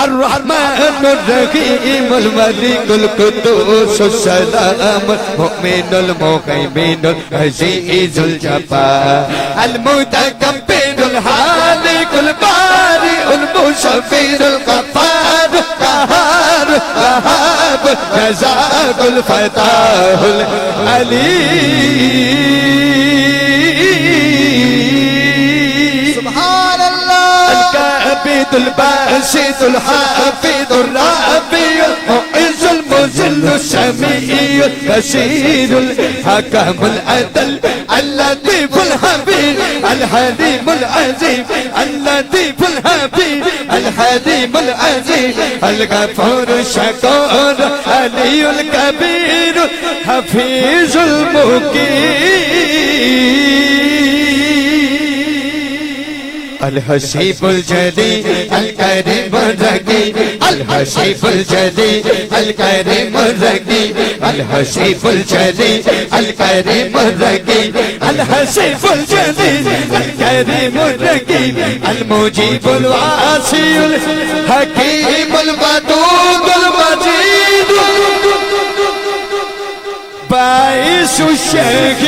الرحمن الرحيم الملك القدوس السلام المؤمن المهيمن العزيز الجبار المتكبر الخالق البارئ المصور الغفار القهار الوهاب الرزاق الفتاح العليم سبحان الله الكابد الباسط الحافظ الرافع المعز المذل السميع البصير الحكم العدل اللطيف الخبير الحليم العظيم اللطيف الخبير الحليم العظيم الغفور الشكور علي الكبير حفيظ المقيم الحسيب الجليل الكريم الرقيب الحسيب الجليل الكريم الرقيب الحسيب الجليل الكريم الرقيب الحسيب الجليل الكريم الرقيب المجيب الواسع الحكيم الودود المجيد باعث الشهيد